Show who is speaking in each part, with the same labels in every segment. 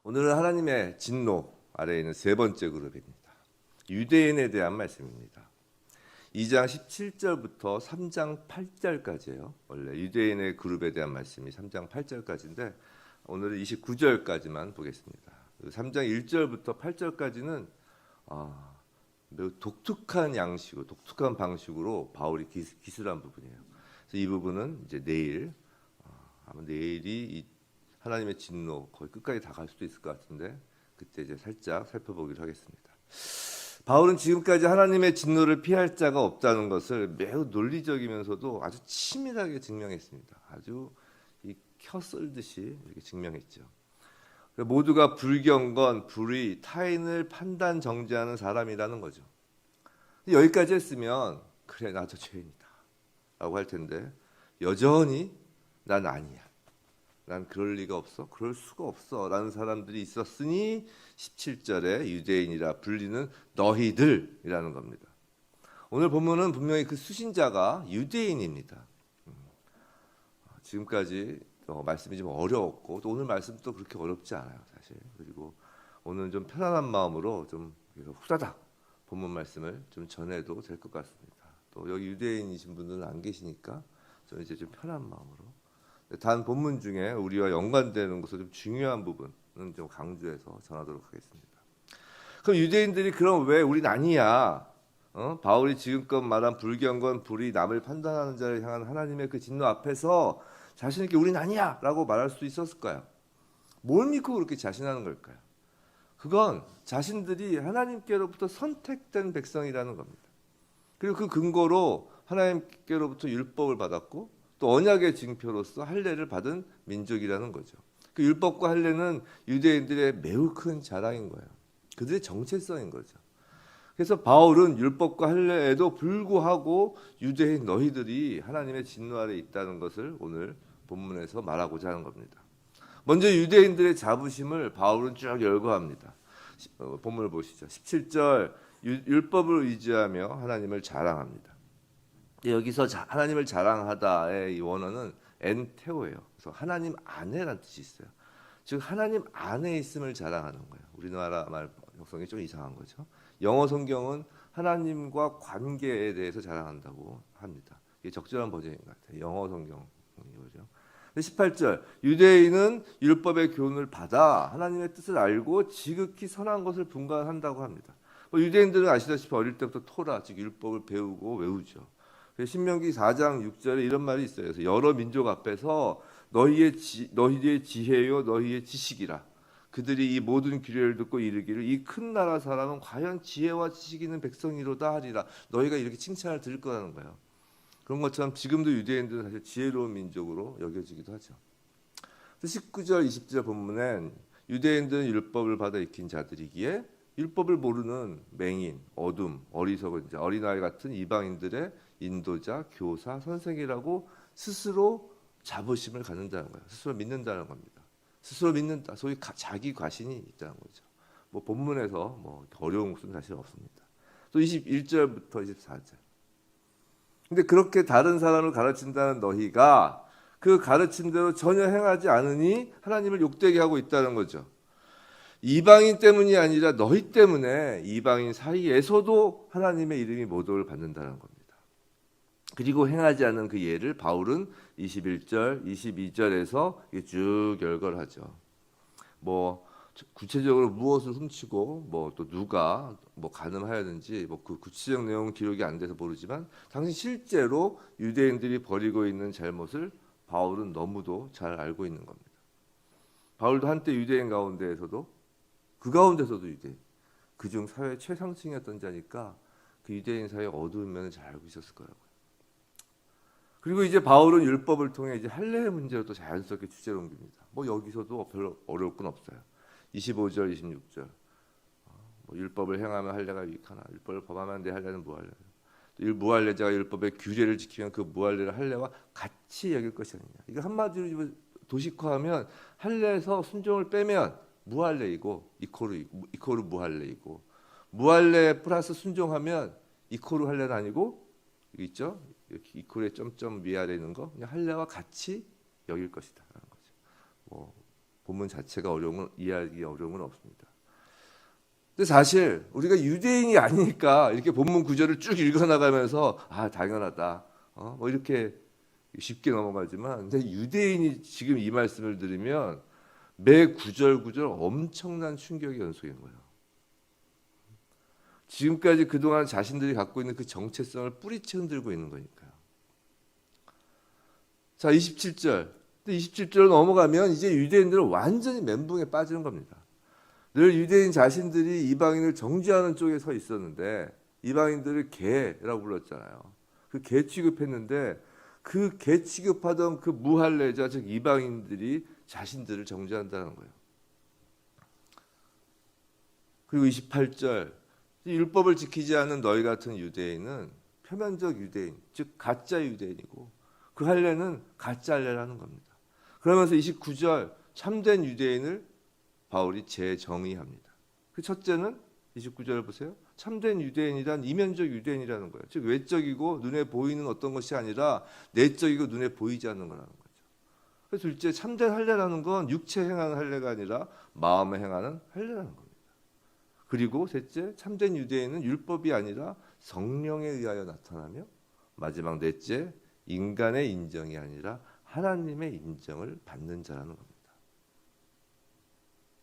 Speaker 1: 오늘은 하나님의 진노 아래에 있는 세 번째 그룹입니다. 유대인에 대한 말씀입니다. 2장 17절부터 3장 8절까지예요. 원래 유대인의 그룹에 대한 말씀이 3장 8절까지인데 오늘은 29절까지만 보겠습니다. 3장 1절부터 8절까지는 매우 독특한 양식으로, 독특한 방식으로 바울이 기술한 부분이에요. 그래서 이 부분은 이제 아마 내일이 하나님의 진노 거의 끝까지 다 갈 수도 있을 것 같은데 그때 이제 살짝 살펴보기로 하겠습니다. 바울은 지금까지 하나님의 진노를 피할 자가 없다는 것을 매우 논리적이면서도 아주 치밀하게 증명했습니다. 아주 켜 썰듯이 이렇게 증명했죠. 모두가 불경건, 불의, 타인을 판단 정죄하는 사람이라는 거죠. 여기까지 했으면 그래 나도 죄인이다 라고 할 텐데 여전히 난 아니야. 난 그럴 리가 없어. 그럴 수가 없어. 라는 사람들이 있었으니 17절에 유대인이라 불리는 너희들이라는 겁니다. 오늘 본문은 분명히 그 수신자가 유대인입니다. 지금까지 말씀이 좀 어려웠고 또 오늘 말씀도 그렇게 어렵지 않아요. 사실. 그리고 오늘 좀 편안한 마음으로 좀 후다닥 본문 말씀을 좀 전해도 될 것 같습니다. 또 여기 유대인이신 분들은 안 계시니까 저는 이제 좀 편한 마음으로 단 본문 중에 우리와 연관되는 것을 좀 중요한 부분은 좀 강조해서 전하도록 하겠습니다. 그럼 유대인들이 그럼 왜 우린 아니야? 바울이 지금껏 말한 불경건, 불의, 남을 판단하는 자를 향한 하나님의 그 진노 앞에서 자신 있게 우린 아니야 라고 말할 수 있었을까요? 뭘 믿고 그렇게 자신하는 걸까요? 그건 자신들이 하나님께로부터 선택된 백성이라는 겁니다. 그리고 그 근거로 하나님께로부터 율법을 받았고 또 언약의 징표로서 할례를 받은 민족이라는 거죠. 그 율법과 할례는 유대인들의 매우 큰 자랑인 거예요. 그들의 정체성인 거죠. 그래서 바울은 율법과 할례에도 불구하고 유대인 너희들이 하나님의 진노 아래 있다는 것을 오늘 본문에서 말하고자 하는 겁니다. 먼저 유대인들의 자부심을 바울은 쭉 열거합니다. 본문을 보시죠. 17절 율법을 의지하며 하나님을 자랑합니다. 여기서 하나님을 자랑하다의 이 원어는 엔테오예요. 그래서 하나님 안에라는 뜻이 있어요. 즉 하나님 안에 있음을 자랑하는 거예요. 우리나라 말 형성이 좀 이상한 거죠. 영어 성경은 하나님과 관계에 대해서 자랑한다고 합니다. 이게 적절한 버전인 것 같아요. 영어 성경이죠. 18절 유대인은 율법의 교훈을 받아 하나님의 뜻을 알고 지극히 선한 것을 분간한다고 합니다. 유대인들은 아시다시피 어릴 때부터 토라 즉 율법을 배우고 외우죠. 신명기 4장 6절에 이런 말이 있어요. 그래서 여러 민족 앞에서 너희의 지혜요 너희의 지식이라. 그들이 이 모든 규례를 듣고 이르기를 이 큰 나라 사람은 과연 지혜와 지식 있는 백성이로다 하리라. 너희가 이렇게 칭찬을 들을 거라는 거예요. 그런 것처럼 지금도 유대인들은 사실 지혜로운 민족으로 여겨지기도 하죠. 19절 20절 본문엔 유대인들은 율법을 받아 익힌 자들이기에 율법을 모르는 맹인, 어둠, 어리석은 자, 어린아이 같은 이방인들의 인도자, 교사, 선생이라고 스스로 자부심을 갖는다는 거예요. 스스로 믿는다는 겁니다. 스스로 믿는다. 소위 자기 과신이 있다는 거죠. 본문에서 어려운 것은 사실 없습니다. 또 21절부터 24절. 근데 그렇게 다른 사람을 가르친다는 너희가 그 가르침대로 전혀 행하지 않으니 하나님을 욕되게 하고 있다는 거죠. 이방인 때문이 아니라 너희 때문에 이방인 사이에서도 하나님의 이름이 모독을 받는다는 겁니다. 그리고 행하지 않는 그 예를 바울은 21절, 22절에서 쭉 열거를 하죠. 구체적으로 무엇을 훔치고 또 누가 간음하였는지 그 구체적 내용은 기록이 안 돼서 모르지만 당시 실제로 유대인들이 벌이고 있는 잘못을 바울은 너무도 잘 알고 있는 겁니다. 바울도 한때 유대인 가운데서도 유대인, 그중 사회 최상층이었던 자니까 그 유대인 사회의 어두운 면을 잘 알고 있었을 거라고요. 그리고 이제 바울은 율법을 통해 이제 할례의 문제로 또 자연스럽게 주제를 옮깁니다. 여기서도 별로 어려울 건 없어요. 25절, 26절. 율법을 행하면 할례가 유익하나? 율법을 범하면 내 할례는 무할례. 무할례자가 율법의 규례를 지키면 그 무할례를 할례와 같이 여길 것이 아니냐. 이거 한마디로 도식화하면 할례에서 순종을 빼면 무할례이고 이코르 무할례이고 무할례 플러스 순종하면 이코르 할례는 아니고 여기 있죠? 이코르의 점점 위아래 있는 거 그냥 할례와 같이 여길 것이다라는 거죠. 본문 자체가 이해하기 어려운 건 없습니다. 근데 사실 우리가 유대인이 아니니까 이렇게 본문 구절을 쭉 읽어나가면서 당연하다 뭐 이렇게 쉽게 넘어가지만, 근데 유대인이 지금 이 말씀을 들으면 매 구절 엄청난 충격이 연속인 거예요. 지금까지 그동안 자신들이 갖고 있는 그 정체성을 뿌리채 흔들고 있는 거니까요. 자, 27절. 27절 넘어가면 이제 유대인들은 완전히 멘붕에 빠지는 겁니다. 늘 유대인 자신들이 이방인을 정죄하는 쪽에 서 있었는데 이방인들을 개라고 불렀잖아요. 그 개 취급했는데 그 개 취급하던 그 무할례자, 즉 이방인들이 자신들을 정죄한다는 거예요. 그리고 28절, 율법을 지키지 않는 너희 같은 유대인은 표면적 유대인, 즉 가짜 유대인이고 그 할례는 가짜 할례라는 겁니다. 그러면서 29절, 참된 유대인을 바울이 재정의합니다. 그 첫째는 29절 보세요. 참된 유대인이란 이면적 유대인이라는 거예요. 즉 외적이고 눈에 보이는 어떤 것이 아니라 내적이고 눈에 보이지 않는 거라는 거죠. 그래서 둘째, 참된 할례라는 건 육체 행하는 할례가 아니라 마음에 행하는 할례라는 겁니다. 그리고 셋째, 참된 유대인은 율법이 아니라 성령에 의하여 나타나며, 마지막 넷째, 인간의 인정이 아니라 하나님의 인정을 받는 자라는 겁니다.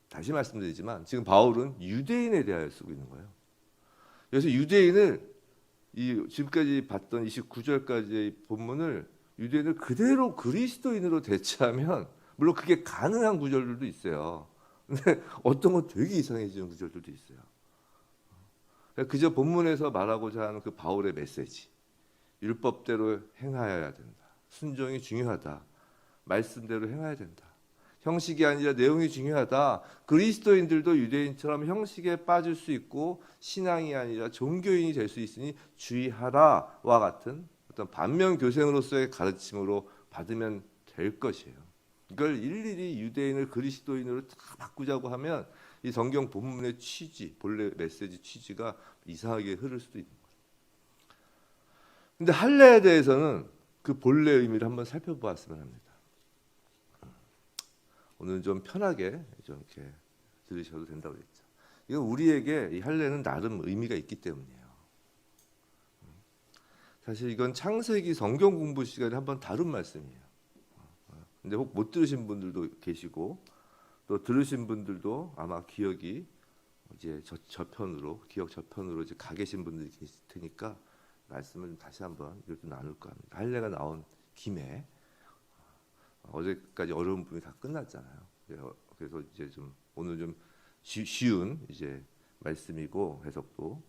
Speaker 1: 다시 말씀드리지만 지금 바울은 유대인에 대하여 쓰고 있는 거예요. 그래서 유대인을 지금까지 봤던 29절까지의 본문을 유대인을 그대로 그리스도인으로 대체하면 물론 그게 가능한 구절들도 있어요. 근데 어떤 건 되게 이상해지는 구절들도 있어요. 그저 본문에서 말하고자 하는 그 바울의 메시지, 율법대로 행하여야 된다, 순종이 중요하다, 말씀대로 행해야 된다, 형식이 아니라 내용이 중요하다, 그리스도인들도 유대인처럼 형식에 빠질 수 있고 신앙이 아니라 종교인이 될 수 있으니 주의하라와 같은 어떤 반면교생으로서의 가르침으로 받으면 될 것이에요. 이걸 일일이 유대인을 그리스도인으로 다 바꾸자고 하면 이 성경 본문의 취지, 본래 메시지 취지가 이상하게 흐를 수도 있는 거예요. 근데 할례에 대해서는 그 본래 의미를 한번 살펴보았으면 합니다. 오늘은 좀 편하게 좀 이렇게 들으셔도 된다고 그랬죠. 이건 우리에게 이 할례는 나름 의미가 있기 때문이에요. 사실 이건 창세기 성경 공부 시간에 한번 다룬 말씀이에요. 근데 혹 못 들으신 분들도 계시고 또 들으신 분들도 아마 기억이 이제 저편으로 이제 가 계신 분들이 계실 테니까 말씀을 다시 한번 이것도 나눌까 합니다. 할례가 나온 김에 어제까지 어려운 부분이 다 끝났잖아요. 그래서 이제 좀 오늘 좀 쉬운 이제 말씀이고 해석도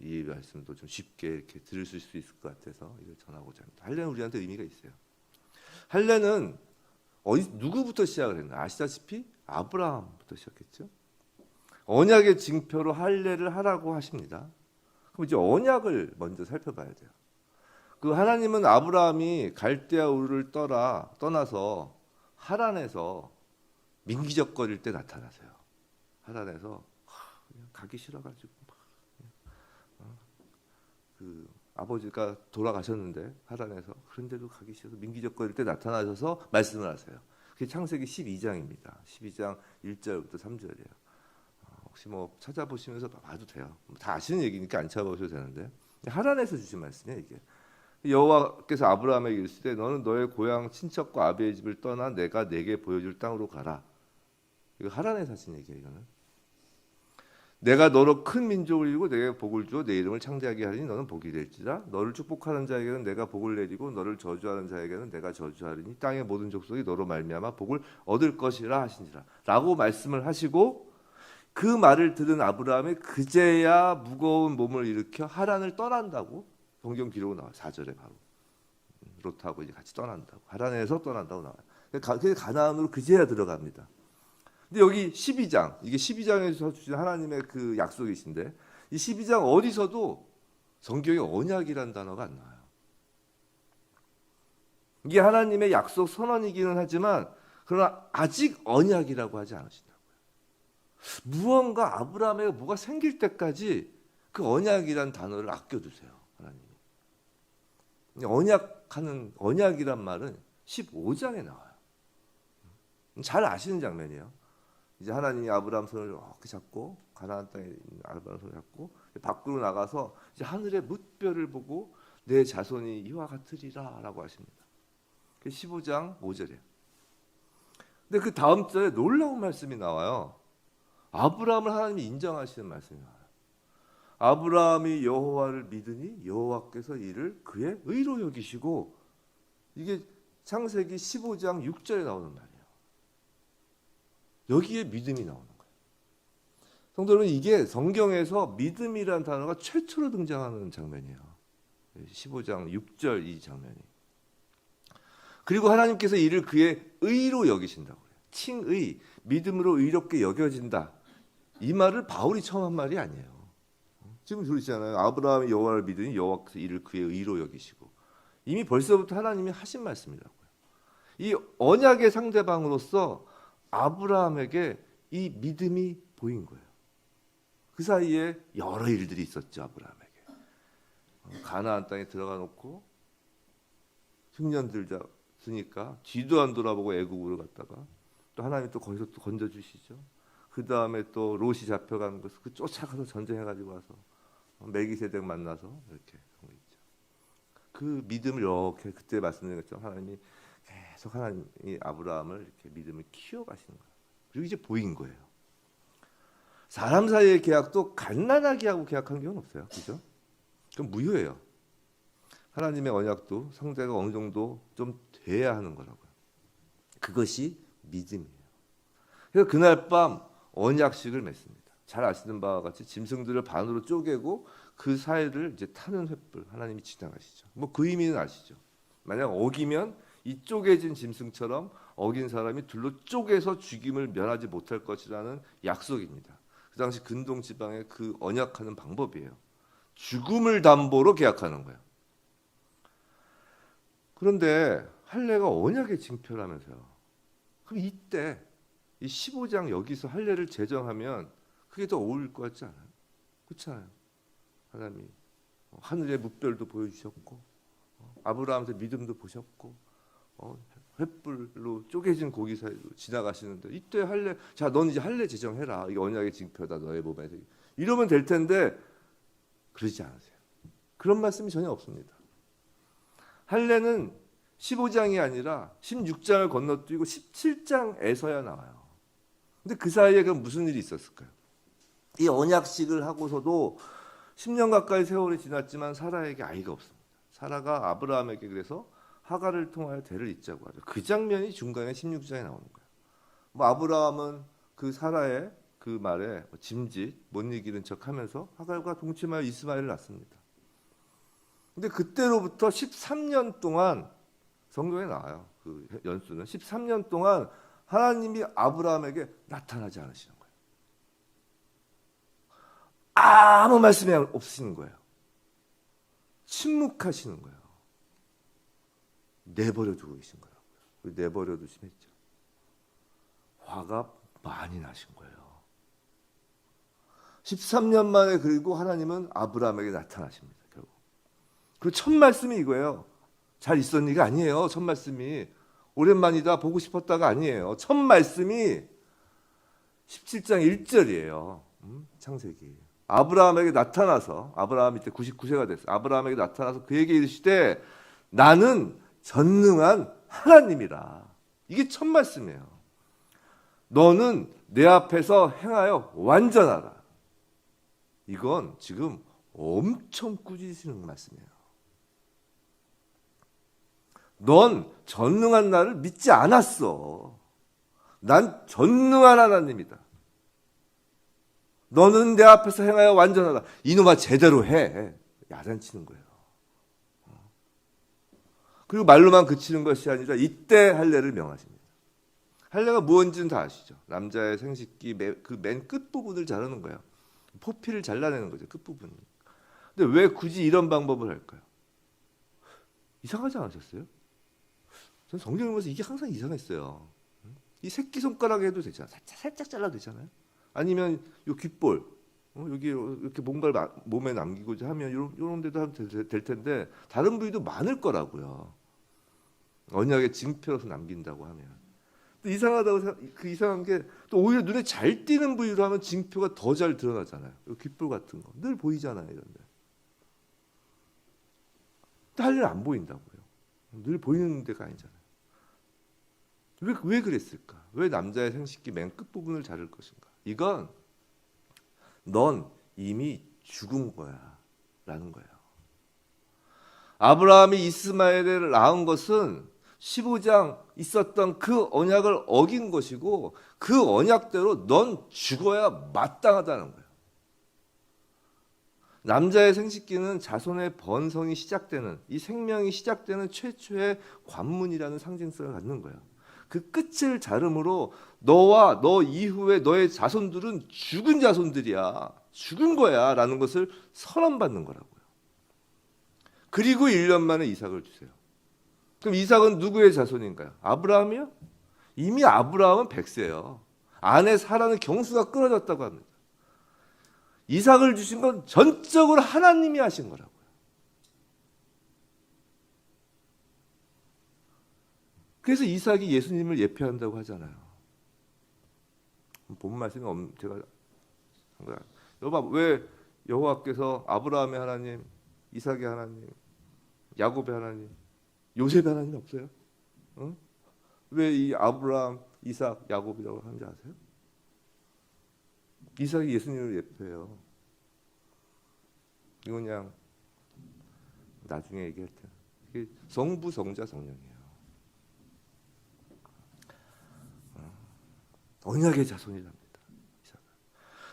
Speaker 1: 이 말씀도 좀 쉽게 이렇게 들으실 수 있을 것 같아서 이걸 전하고자 합니다. 할례는 우리한테 의미가 있어요. 할례는 누구부터 시작을 했나 아시다시피 아브라함부터 시작했죠. 언약의 징표로 할례를 하라고 하십니다. 그럼 이제 언약을 먼저 살펴봐야 돼요. 그 하나님은 아브라함이 갈대아 우르를 떠나서 하란에서 민기적거릴 때 나타나세요. 하란에서 그냥 가기 싫어가지고 그 아버지가 돌아가셨는데 하란에서 그런데도 가기 싫어서 민기적거릴 때 나타나셔서 말씀을 하세요. 그게 창세기 12장입니다. 12장 1절부터 3절이에요. 혹시 뭐 찾아보시면서 봐도 돼요. 다 아시는 얘기니까 안 찾아보셔도 되는데 하란에서 주신 말씀이에요. 이게 여호와께서 아브라함에게 이르시되 너는 너의 고향 친척과 아비의 집을 떠나 내가 내게 보여줄 땅으로 가라. 이거 하란에서 하신 얘기예요. 이거는 내가 너로 큰 민족을 이루고 내게 복을 주어 내 이름을 창대하게 하리니 너는 복이 될지라. 너를 축복하는 자에게는 내가 복을 내리고 너를 저주하는 자에게는 내가 저주하리니 땅의 모든 족속이 너로 말미암아 복을 얻을 것이라 하시니라 라고 말씀을 하시고, 그 말을 들은 아브라함이 그제야 무거운 몸을 일으켜 하란을 떠난다고 성경 기록으로 나와요. 4절에 바로 롯하고 이제 같이 떠난다고, 하란에서 떠난다고 나와요. 그래서 가나안으로 그제야 들어갑니다. 근데 여기 12장, 이게 12장에서 주신 하나님의 그 약속이신데 이 12장 어디서도 성경에 언약이라는 단어가 안 나와요. 이게 하나님의 약속 선언이기는 하지만 그러나 아직 언약이라고 하지 않으신다고요. 무언가 아브라함에게 뭐가 생길 때까지 그 언약이라는 단어를 아껴두세요. 하나님이. 언약이란 말은 15장에 나와요. 잘 아시는 장면이에요. 이제 하나님이 아브라함 손을 이렇게 잡고 가나안 땅에 있는 아브라함 손을 잡고 밖으로 나가서 이제 하늘의 뭇별을 보고 내 자손이 이와 같으리라라고 하십니다. 15장 5절에. 근데 그 다음 절에 놀라운 말씀이 나와요. 아브라함을 하나님이 인정하시는 말씀이 나와요. 아브라함이 여호와를 믿으니 여호와께서 이를 그의 의로 여기시고, 이게 창세기 15장 6절에 나오는 말이에요. 여기에 믿음이 나오는 거예요. 성도 여러분, 이게 성경에서 믿음이라는 단어가 최초로 등장하는 장면이에요. 15장 6절 이 장면이. 그리고 하나님께서 이를 그의 의로 여기신다고 해요. 칭의, 믿음으로 의롭게 여겨진다. 이 말을 바울이 처음 한 말이 아니에요. 지금 들으시잖아요. 아브라함이 여호와를 믿으니 여호와께서 이를 그의 의로 여기시고. 이미 벌써부터 하나님이 하신 말씀이라고요. 이 언약의 상대방으로서 아브라함에게 이 믿음이 보인 거예요. 그 사이에 여러 일들이 있었죠. 아브라함에게. 가나안 땅에 들어가 놓고 흉년 들으니까 뒤도 안 돌아보고 애국으로 갔다가 또 하나님이 또 거기서 또 건져주시죠. 그 다음에 또 롯이 잡혀가는 것을 그 쫓아가서 전쟁해가지고 와서 멜기세덱 만나서 이렇게 한 거 있죠. 그 믿음을 이렇게 그때 말씀드린 것처럼 하나님이 계속 하나님이 아브라함을 이렇게 믿음을 키워가시는 거예요. 그리고 이제 보인 거예요. 사람 사이의 계약도 갓난아기 하고 계약하는 경우는 없어요. 그죠? 그럼 무효예요. 하나님의 언약도 상대가 어느 정도 좀 돼야 하는 거라고요. 그것이 믿음이에요. 그래서 그날 밤 언약식을 맺습니다. 잘 아시는 바와 같이 짐승들을 반으로 쪼개고 그 사이를 이제 타는 횃불, 하나님이 지나가시죠. 뭐 그 의미는 아시죠. 만약 어기면 이 쪼개진 짐승처럼 어긴 사람이 둘로 쪼개서 죽임을 면하지 못할 것이라는 약속입니다. 그 당시 근동 지방의 그 언약하는 방법이에요. 죽음을 담보로 계약하는 거예요. 그런데 할례가 언약의 징표라면서요. 그럼 이때 이 15장 여기서 할례를 제정하면 그게 더 어울릴 것 같지 않아요? 그렇잖아요. 하나님이 하늘의 뭇별도 보여주셨고 아브라함한테 믿음도 보셨고 횃불로 쪼개진 고기 사이로 지나가시는데 이때 할례, 자, 넌 이제 할례 제정해라. 이게 언약의 징표다. 너의 몸에. 이러면 될 텐데 그러지 않으세요. 그런 말씀이 전혀 없습니다. 할례는 15장이 아니라 16장을 건너뛰고 17장에서야 나와요. 근데 그 사이에 그럼 무슨 일이 있었을까요? 이 언약식을 하고서도 10년 가까이 세월이 지났지만 사라에게 아이가 없습니다. 사라가 아브라함에게 그래서 하갈을 통하여 대를 잇자고 하죠. 그 장면이 중간에 16장에 나오는 거예요. 뭐 아브라함은 그 사라의 그 말에 짐짓 못 이기는 척하면서 하갈과 동침하여 이스마엘을 낳습니다. 근데 그때로부터 13년 동안 성경에 나와요. 그 연수는 13년 동안 하나님이 아브라함에게 나타나지 않으시는 거예요. 아무 말씀이 없으시는 거예요. 침묵하시는 거예요. 내버려 두고 계신 거라고요. 내버려 두시했죠. 화가 많이 나신 거예요. 13년 만에 그리고 하나님은 아브라함에게 나타나십니다. 결국. 그 첫 말씀이 이거예요. 잘 있었니가 아니에요. 첫 말씀이 오랜만이다 보고 싶었다가 아니에요. 첫 말씀이 17장 1절이에요. 창세기. 아브라함에게 나타나서 아브라함이 이때 99세가 됐어요. 아브라함에게 나타나서 그에게 이르시되 나는 전능한 하나님이라. 이게 첫 말씀이에요. 너는 내 앞에서 행하여 완전하라. 이건 지금 엄청 꾸짖으시는 말씀이에요. 넌 전능한 나를 믿지 않았어. 난 전능한 하나님이다. 너는 내 앞에서 행하여 완전하다. 이놈아 제대로 해. 야단치는 거예요. 그리고 말로만 그치는 것이 아니라 이때 할례를 명하십니다. 할례가 무엇인지는 다 아시죠. 남자의 생식기 그 맨 끝부분을 자르는 거예요. 포피를 잘라내는 거죠. 끝부분. 근데 왜 굳이 이런 방법을 할까요? 이상하지 않으셨어요? 저는 성경을 보면서 이게 항상 이상했어요. 이 새끼손가락에 해도 되잖아요. 살짝 잘라도 되잖아요. 아니면 요 귓볼, 여기 이렇게 뭔가를 몸에 남기고자 하면 이런 데도 하면 될 텐데 다른 부위도 많을 거라고요. 언약의 징표로서 남긴다고 하면. 또 이상하다고 그 이상한 게 또 오히려 눈에 잘 띄는 부위로 하면 징표가 더 잘 드러나잖아요. 귓불 같은 거 늘 보이잖아요, 이런데. 근데 할 일 안 보인다고요. 늘 보이는 데가 아니잖아요. 왜 그랬을까? 왜 남자의 생식기 맨 끝부분을 자를 것인가? 이건 넌 이미 죽은 거야 라는 거예요. 아브라함이 이스마엘을 낳은 것은 15장 있었던 그 언약을 어긴 것이고 그 언약대로 넌 죽어야 마땅하다는 거예요. 남자의 생식기는 자손의 번성이 시작되는, 이 생명이 시작되는 최초의 관문이라는 상징성을 갖는 거예요. 그 끝을 자름으로 너와 너 이후에 너의 자손들은 죽은 자손들이야, 죽은 거야 라는 것을 선언받는 거라고요. 그리고 1년 만에 이삭을 주세요. 그럼 이삭은 누구의 자손인가요? 아브라함이요? 이미 아브라함은 100세예요. 아내 사라는 경수가 끊어졌다고 합니다. 이삭을 주신 건 전적으로 하나님이 하신 거라고요. 그래서 이삭이 예수님을 예표한다고 하잖아요. 본 말씀이 제가 한 거야. 여러분, 왜 여호와께서 아브라함의 하나님, 이삭의 하나님, 야곱의 하나님, 요셉의 하나님 없어요? 응? 왜 이 아브라함, 이삭, 야곱이라고 하는지 아세요? 이삭이 예수님을 예표해요. 이건 그냥 나중에 얘기할 때 이게 성부, 성자, 성령이에요. 언약의 자손이랍니다.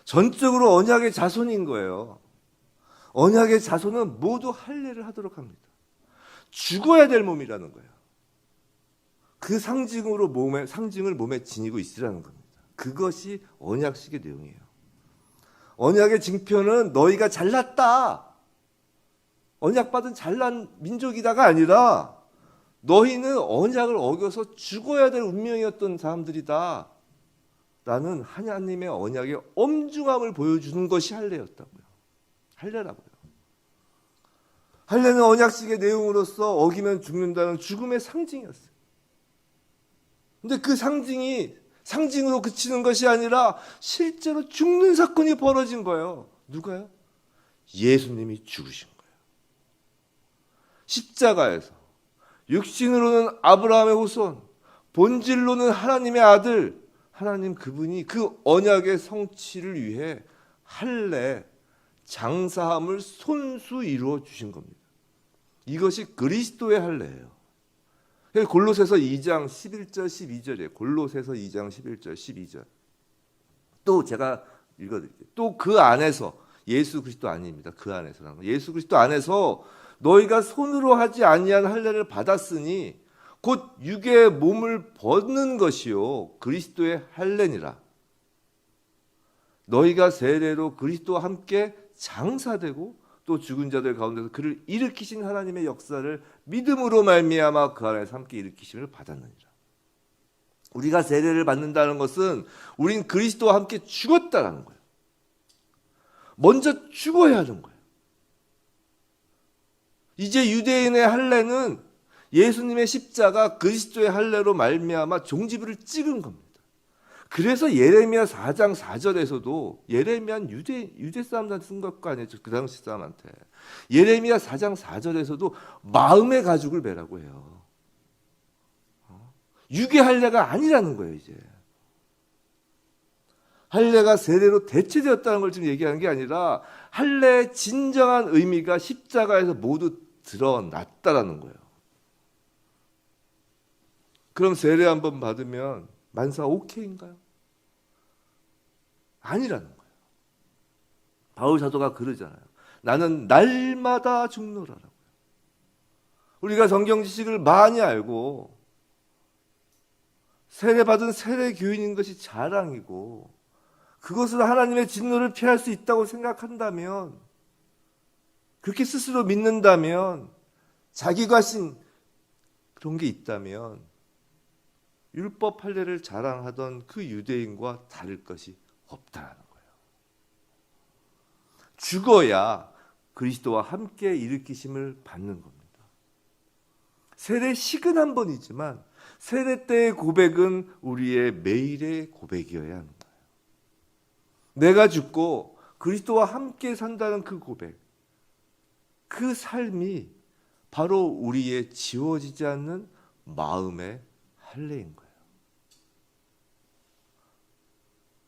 Speaker 1: 전적으로 언약의 자손인 거예요. 언약의 자손은 모두 할례를 하도록 합니다. 죽어야 될 몸이라는 거예요. 그 상징을 몸에 지니고 있으라는 겁니다. 그것이 언약식의 내용이에요. 언약의 징표는 너희가 잘났다, 언약받은 잘난 민족이다가 아니라 너희는 언약을 어겨서 죽어야 될 운명이었던 사람들이다 라는 하나님의 언약의 엄중함을 보여주는 것이 할례였다고요. 할례라고요. 할례는 언약식의 내용으로서 어기면 죽는다는 죽음의 상징이었어요. 근데 그 상징으로 그치는 것이 아니라 실제로 죽는 사건이 벌어진 거예요. 누가요? 예수님이 죽으신 거예요. 십자가에서 육신으로는 아브라함의 후손, 본질로는 하나님의 아들, 하나님 그분이 그 언약의 성취를 위해 할례, 장사함을 손수 이루어 주신 겁니다. 이것이 그리스도의 할례예요. 골로새서 2장 11절 12절이에요. 골로새서 2장 11절 12절. 또 제가 읽어드릴게요. 또 그 안에서, 예수 그리스도 아닙니다. 그 안에서라는 거. 예수 그리스도 안에서 너희가 손으로 하지 아니한 할례를 받았으니 곧 육의 몸을 벗는 것이요 그리스도의 할례니라. 너희가 세례로 그리스도와 함께 장사되고 또 죽은 자들 가운데서 그를 일으키신 하나님의 역사를 믿음으로 말미암아 그 안에서 함께 일으키심을 받았느니라. 우리가 세례를 받는다는 것은 우린 그리스도와 함께 죽었다라는 거예요. 먼저 죽어야 하는 거예요. 이제 유대인의 할례는 예수님의 십자가 그리스도의 할례로 말미암아 종지부를 찍은 겁니다. 그래서 예레미야 4장 4절에서도 예레미야는 유대 사람들한테 쓴 것가 아니에요. 그 당시 사람한테. 예레미야 4장 4절에서도 마음의 가죽을 매라고 해요. 육의 할례가 아니라는 거예요. 이제 할례가 세례로 대체되었다는 걸 지금 얘기하는 게 아니라 할례의 진정한 의미가 십자가에서 모두 드러났다라는 거예요. 그럼 세례 한번 받으면 만사 오케이인가요? 아니라는 거예요. 바울 사도가 그러잖아요. 나는 날마다 죽노라라고요. 우리가 성경 지식을 많이 알고 세례받은 세례 교인인 것이 자랑이고 그것으로 하나님의 진노를 피할 수 있다고 생각한다면, 그렇게 스스로 믿는다면, 자기 과신 그런 게 있다면 율법 할례를 자랑하던 그 유대인과 다를 것이 없다는 거예요. 죽어야 그리스도와 함께 일으키심을 받는 겁니다. 세례식은 한 번이지만 세례 때의 고백은 우리의 매일의 고백이어야 하는 거예요. 내가 죽고 그리스도와 함께 산다는 그 고백, 그 삶이 바로 우리의 지워지지 않는 마음의 할례인 거예요.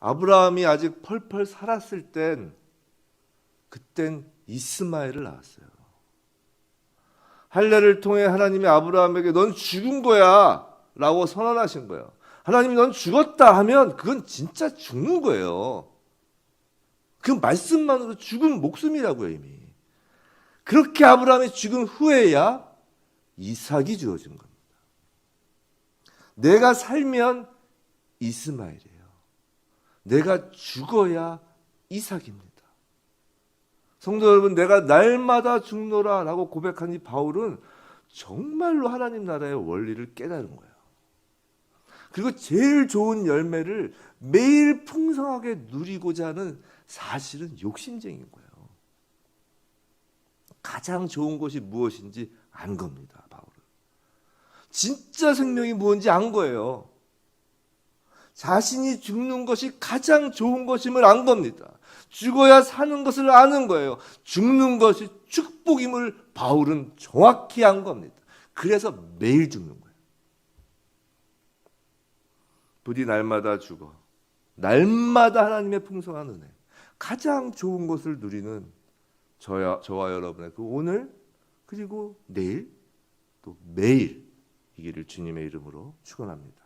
Speaker 1: 아브라함이 아직 펄펄 살았을 그땐 이스마엘을 낳았어요. 할례를 통해 하나님이 아브라함에게 넌 죽은 거야 라고 선언하신 거예요. 하나님이 넌 죽었다 하면 그건 진짜 죽는 거예요. 그 말씀만으로 죽은 목숨이라고요, 이미. 그렇게 아브라함이 죽은 후에야 이삭이 주어진 겁니다. 내가 살면 이스마엘이에요. 내가 죽어야 이삭입니다. 성도 여러분, 내가 날마다 죽노라 라고 고백한 이 바울은 정말로 하나님 나라의 원리를 깨달은 거예요. 그리고 제일 좋은 열매를 매일 풍성하게 누리고자 하는 사실은 욕심쟁인 거예요. 가장 좋은 것이 무엇인지 안 겁니다, 바울은. 진짜 생명이 무엇인지 안 거예요. 자신이 죽는 것이 가장 좋은 것임을 안 겁니다. 죽어야 사는 것을 아는 거예요. 죽는 것이 축복임을 바울은 정확히 안 겁니다. 그래서 매일 죽는 거예요. 부디 날마다 죽어. 날마다 하나님의 풍성한 은혜, 가장 좋은 것을 누리는 저와 여러분의 그 오늘, 그리고 내일, 또 매일 이기를 주님의 이름으로 축원합니다.